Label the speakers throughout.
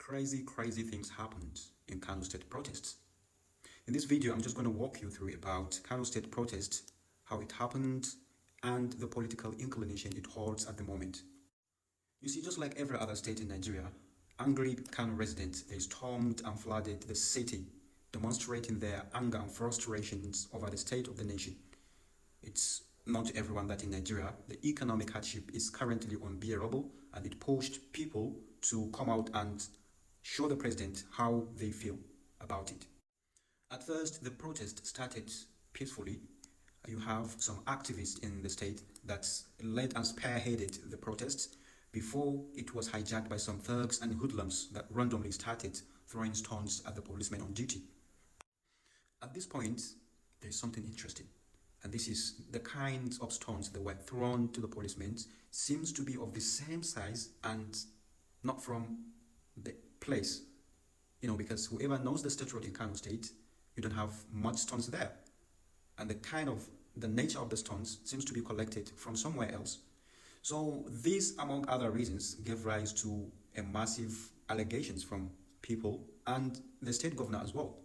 Speaker 1: Crazy things happened in Kano State protests. In this video, I'm just going to walk you through about Kano State protests, how it happened, and the political inclination it holds at the moment. You see, just like every other state in Nigeria, angry Kano residents, they stormed and flooded the city, demonstrating their anger and frustrations over the state of the nation. It's not to everyone that in Nigeria, the economic hardship is currently unbearable, and it pushed people to come out and show the president how they feel about it. At first, the protest started peacefully. You have some activists in the state that led and spearheaded the protests before it was hijacked by some thugs and hoodlums that randomly started throwing stones at the policemen on duty. At this point, there's something interesting. And this is the kinds of stones that were thrown to the policemen seems to be of the same size and not from the place. Because whoever knows the state road in Kano State, you don't have much stones there. And the nature of the stones seems to be collected from somewhere else. So this, among other reasons, gave rise to a massive allegations from people and the state governor as well.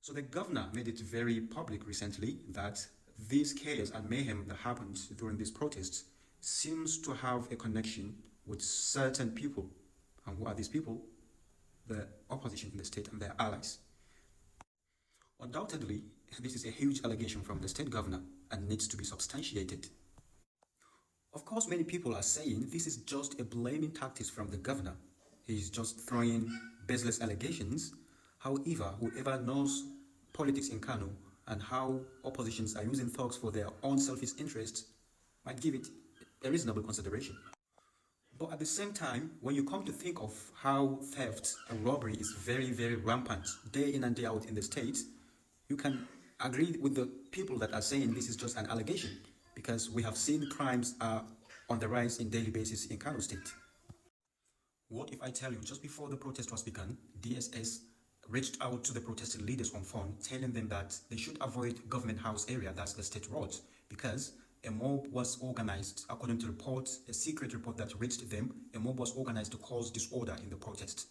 Speaker 1: So the governor made it very public recently that this chaos and mayhem that happened during these protests seems to have a connection with certain people. And who are these people? The opposition in the state and their allies. Undoubtedly, this is a huge allegation from the state governor and needs to be substantiated. Of course, many people are saying this is just a blaming tactic from the governor. He's just throwing baseless allegations. However, whoever knows politics in Kano and how oppositions are using thugs for their own selfish interests might give it a reasonable consideration. But at the same time, when you come to think of how theft and robbery is very rampant day in and day out in the state, you can agree with the people that are saying this is just an allegation, because we have seen crimes are on the rise in daily basis in Kano State. What if I tell you just before the protest was begun, DSS reached out to the protesting leaders on phone, telling them that they should avoid government house area, that's the state road, because a mob was organized. According to reports, a secret report that reached them, a mob was organized to cause disorder in the protest.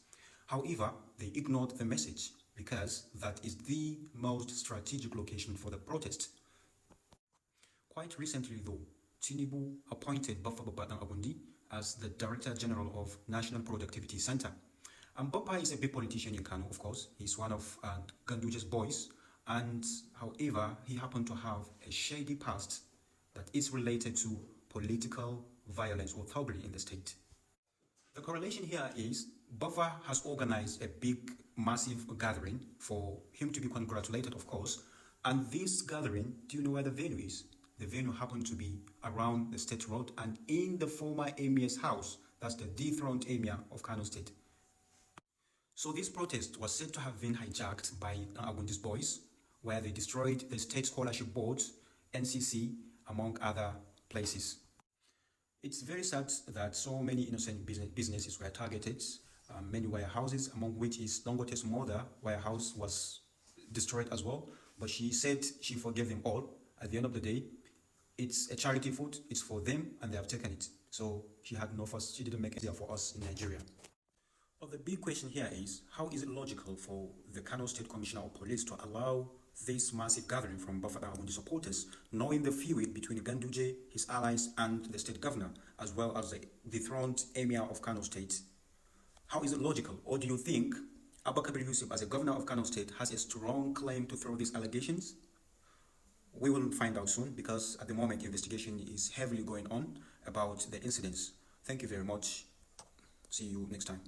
Speaker 1: However, they ignored the message because that is the most strategic location for the protest. Quite recently though, Tinubu appointed Baffa Abundi as the Director General of National Productivity Center. And Bappa is a big politician in Kano, of course. He's one of Ganduje's boys. And however, he happened to have a shady past that is related to political violence or thuggery in the state. The correlation here is Baffa has organized a big, massive gathering for him to be congratulated, of course. And this gathering, do you know where the venue is? The venue happened to be around the state road and in the former emir's house. That's the dethroned emir of Kano State. So this protest was said to have been hijacked by Abundi's boys, where they destroyed the state scholarship board, NCC, among other places. It's very sad that so many innocent businesses were targeted. Many warehouses, among which is Dangote's mother warehouse, was destroyed as well. But she said she forgave them all. At the end of the day, it's a charity food. It's for them, and they have taken it. So she had no fuss. She didn't make it easier for us in Nigeria. But the big question here is, how is it logical for the Kano State Commissioner of Police to allow this massive gathering from Baffa Abundi supporters, knowing the feud between Ganduje, his allies, and the state governor, as well as the dethroned emir of Kano State? How is it logical? Or do you think Abba Kabir Yusuf, as a governor of Kano State, has a strong claim to throw these allegations? We will find out soon, because at the moment investigation is heavily going on about the incidents. Thank you very much. See you next time.